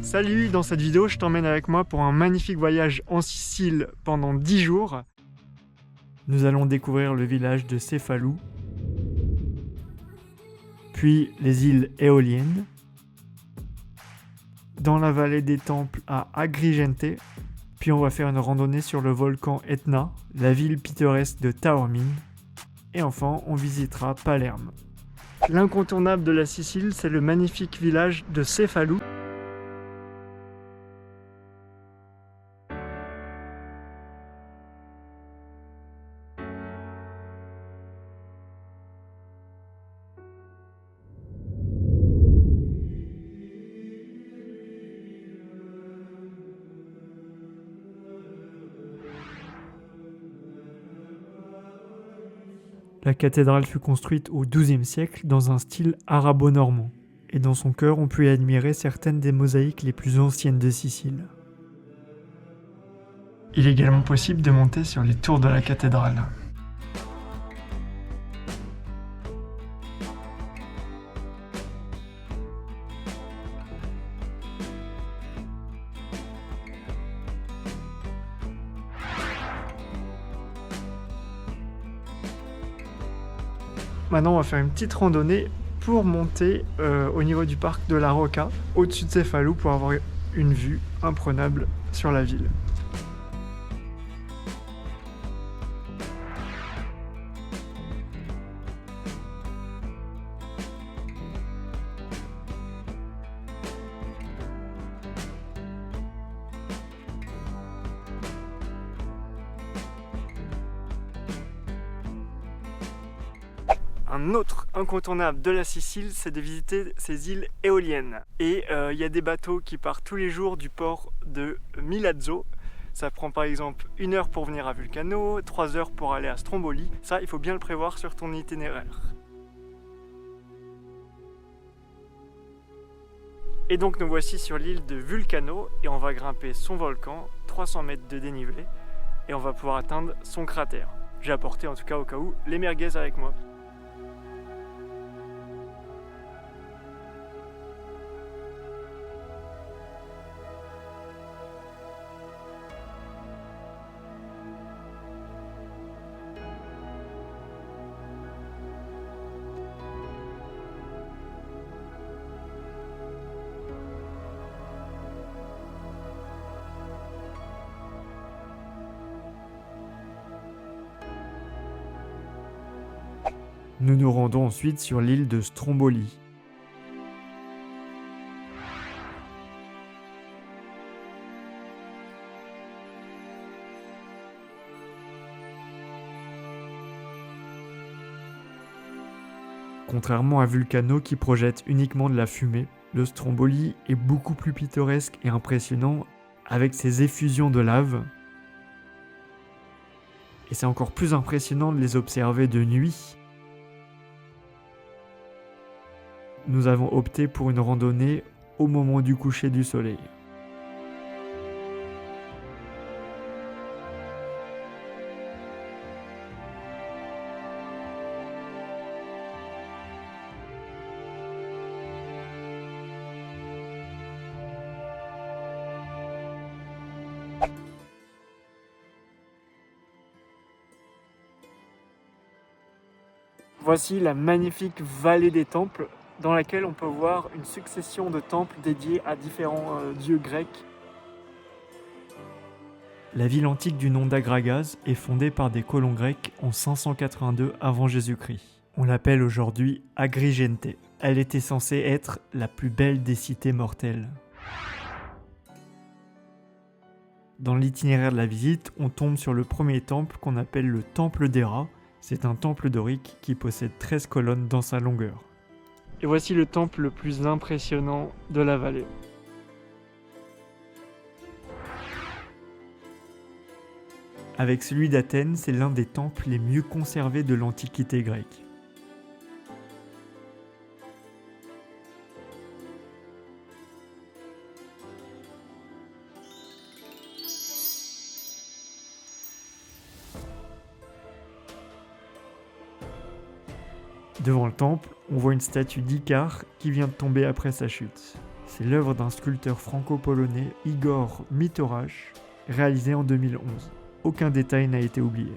Salut, dans cette vidéo, je t'emmène avec moi pour un magnifique voyage en Sicile pendant 10 jours. Nous allons découvrir le village de Cefalù, puis les îles Éoliennes, dans la vallée des Temples à Agrigente, puis on va faire une randonnée sur le volcan Etna, la ville pittoresque de Taormine, et enfin on visitera Palerme. L'incontournable de la Sicile, c'est le magnifique village de Cefalù. La cathédrale fut construite au XIIe siècle dans un style arabo-normand, et dans son cœur on peut y admirer certaines des mosaïques les plus anciennes de Sicile. Il est également possible de monter sur les tours de la cathédrale. Maintenant, on va faire une petite randonnée pour monter au niveau du parc de la Rocca, au-dessus de Cefalù, pour avoir une vue imprenable sur la ville. Un autre incontournable de la Sicile, c'est de visiter ces îles éoliennes. Et il y a des bateaux qui partent tous les jours du port de Milazzo. Ça prend par exemple 1 heure pour venir à Vulcano, 3 heures pour aller à Stromboli. Ça, il faut bien le prévoir sur ton itinéraire. Et donc nous voici sur l'île de Vulcano et on va grimper son volcan, 300 mètres de dénivelé, et on va pouvoir atteindre son cratère. J'ai apporté en tout cas au cas où les merguez avec moi. Nous nous rendons ensuite sur l'île de Stromboli. Contrairement à Vulcano qui projette uniquement de la fumée, le Stromboli est beaucoup plus pittoresque et impressionnant avec ses effusions de lave. Et c'est encore plus impressionnant de les observer de nuit. Nous avons opté pour une randonnée au moment du coucher du soleil. Voici la magnifique vallée des temples dans laquelle on peut voir une succession de temples dédiés à différents dieux grecs. La ville antique du nom d'Agragas est fondée par des colons grecs en 582 avant Jésus-Christ. On l'appelle aujourd'hui Agrigente. Elle était censée être la plus belle des cités mortelles. Dans l'itinéraire de la visite, on tombe sur le premier temple qu'on appelle le temple d'Héra. C'est un temple dorique qui possède 13 colonnes dans sa longueur. Et voici le temple le plus impressionnant de la vallée. Avec celui d'Athènes, c'est l'un des temples les mieux conservés de l'Antiquité grecque. Devant le temple, on voit une statue d'Icare qui vient de tomber après sa chute. C'est l'œuvre d'un sculpteur franco-polonais, Igor Mitorash, réalisée en 2011. Aucun détail n'a été oublié.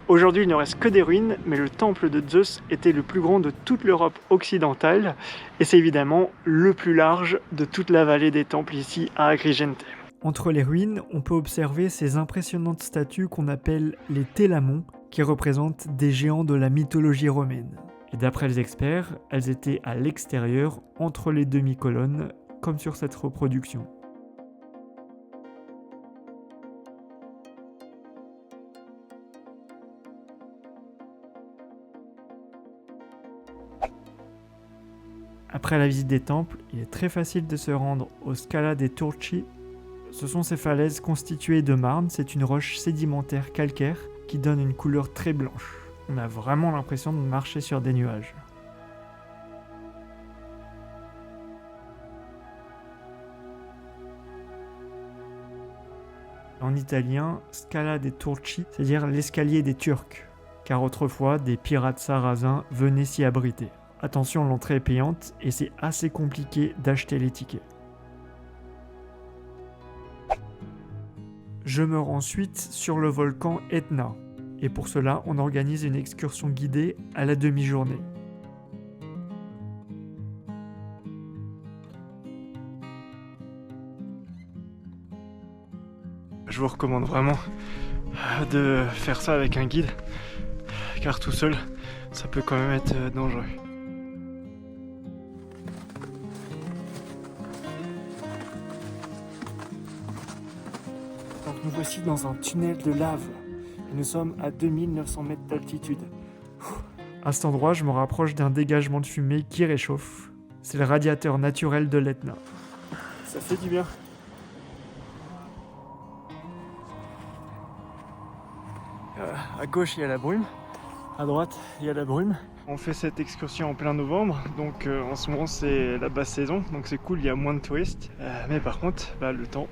Aujourd'hui, il ne reste que des ruines, mais le temple de Zeus était le plus grand de toute l'Europe occidentale, et c'est évidemment le plus large de toute la vallée des temples ici à Agrigente. Entre les ruines, on peut observer ces impressionnantes statues qu'on appelle les Télamons, qui représentent des géants de la mythologie romaine. Et d'après les experts, elles étaient à l'extérieur, entre les demi-colonnes, comme sur cette reproduction. Après la visite des temples, il est très facile de se rendre au Scala dei Turchi. Ce sont ces falaises constituées de marne, c'est une roche sédimentaire calcaire qui donne une couleur très blanche. On a vraiment l'impression de marcher sur des nuages. En italien, Scala dei Turchi, c'est-à-dire l'escalier des Turcs, car autrefois des pirates sarrasins venaient s'y abriter. Attention, l'entrée est payante et c'est assez compliqué d'acheter les tickets. Je me rends ensuite sur le volcan Etna. Et pour cela, on organise une excursion guidée à la demi-journée. Je vous recommande vraiment de faire ça avec un guide, car tout seul, ça peut quand même être dangereux. Donc nous voici dans un tunnel de lave. Et nous sommes à 2900 mètres d'altitude. À cet endroit, je me rapproche d'un dégagement de fumée qui réchauffe. C'est le radiateur naturel de l'Etna. Ça fait du bien. À gauche, il y a la brume. À droite, il y a la brume. On fait cette excursion en plein novembre, donc en ce moment c'est la basse saison, donc c'est cool, il y a moins de touristes. Mais par contre, le temps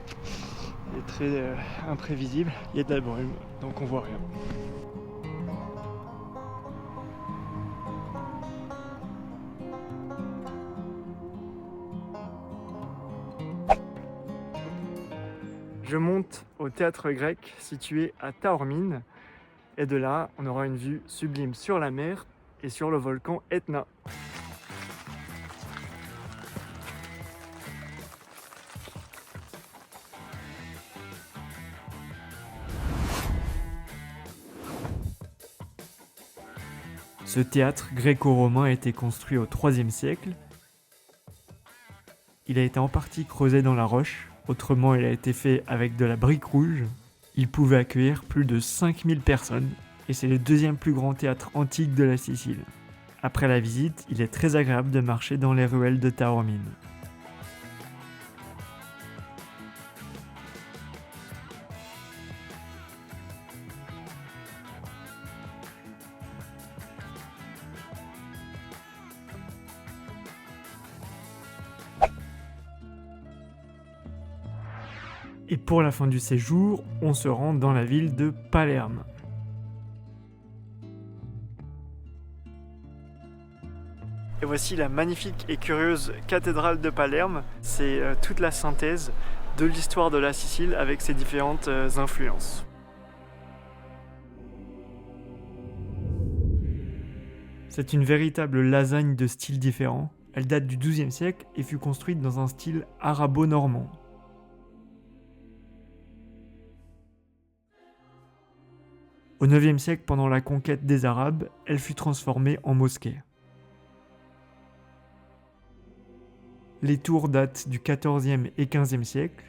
est très imprévisible. Il y a de la brume, donc on voit rien. Je monte au théâtre grec situé à Taormine. Et de là, on aura une vue sublime sur la mer et sur le volcan Etna. Ce théâtre gréco-romain a été construit au IIIe siècle. Il a été en partie creusé dans la roche, autrement il a été fait avec de la brique rouge. Il pouvait accueillir plus de 5000 personnes et c'est le deuxième plus grand théâtre antique de la Sicile. Après la visite, il est très agréable de marcher dans les ruelles de Taormine. Et pour la fin du séjour, on se rend dans la ville de Palerme. Et voici la magnifique et curieuse cathédrale de Palerme. C'est toute la synthèse de l'histoire de la Sicile avec ses différentes influences. C'est une véritable lasagne de styles différents. Elle date du XIIe siècle et fut construite dans un style arabo-normand. Au IXe siècle, pendant la conquête des Arabes, elle fut transformée en mosquée. Les tours datent du XIVe et XVe siècle.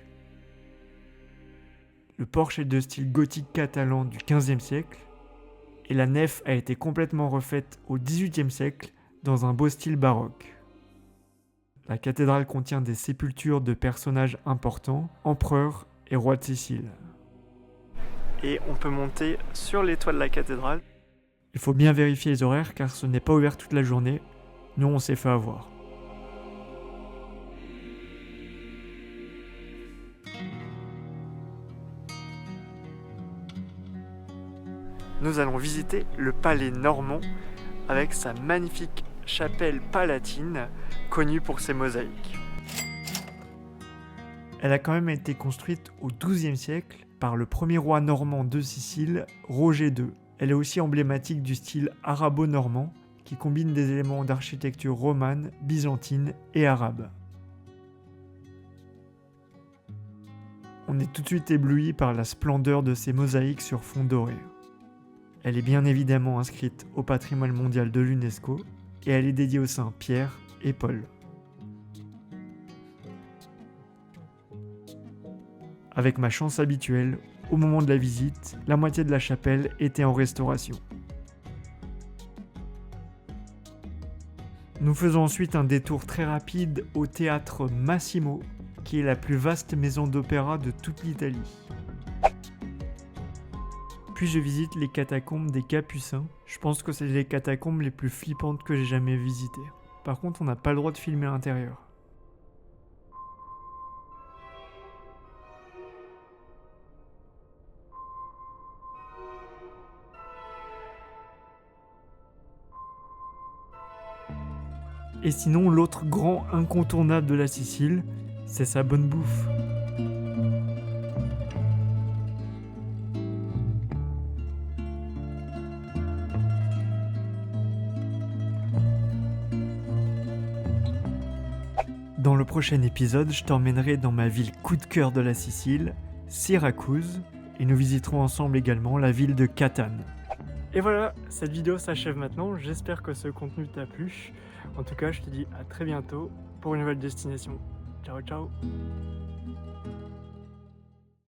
Le porche est de style gothique catalan du XVe siècle. Et la nef a été complètement refaite au XVIIIe siècle dans un beau style baroque. La cathédrale contient des sépultures de personnages importants, empereurs et rois de Sicile. Et on peut monter sur les toits de la cathédrale. Il faut bien vérifier les horaires car ce n'est pas ouvert toute la journée. Nous, on s'est fait avoir. Nous allons visiter le palais normand avec sa magnifique chapelle palatine, connue pour ses mosaïques. Elle a quand même été construite au XIIe siècle par le premier roi normand de Sicile, Roger II. Elle est aussi emblématique du style arabo-normand qui combine des éléments d'architecture romane, byzantine et arabe. On est tout de suite ébloui par la splendeur de ces mosaïques sur fond doré. Elle est bien évidemment inscrite au patrimoine mondial de l'UNESCO et elle est dédiée aux saints Pierre et Paul. Avec ma chance habituelle, au moment de la visite, la moitié de la chapelle était en restauration. Nous faisons ensuite un détour très rapide au théâtre Massimo, qui est la plus vaste maison d'opéra de toute l'Italie. Puis je visite les catacombes des Capucins. Je pense que c'est les catacombes les plus flippantes que j'ai jamais visitées. Par contre, on n'a pas le droit de filmer à l'intérieur. Et sinon, l'autre grand incontournable de la Sicile, c'est sa bonne bouffe. Dans le prochain épisode, je t'emmènerai dans ma ville coup de cœur de la Sicile, Syracuse, et nous visiterons ensemble également la ville de Catane. Et voilà, cette vidéo s'achève maintenant, j'espère que ce contenu t'a plu. En tout cas, je te dis à très bientôt pour une nouvelle destination. Ciao ciao.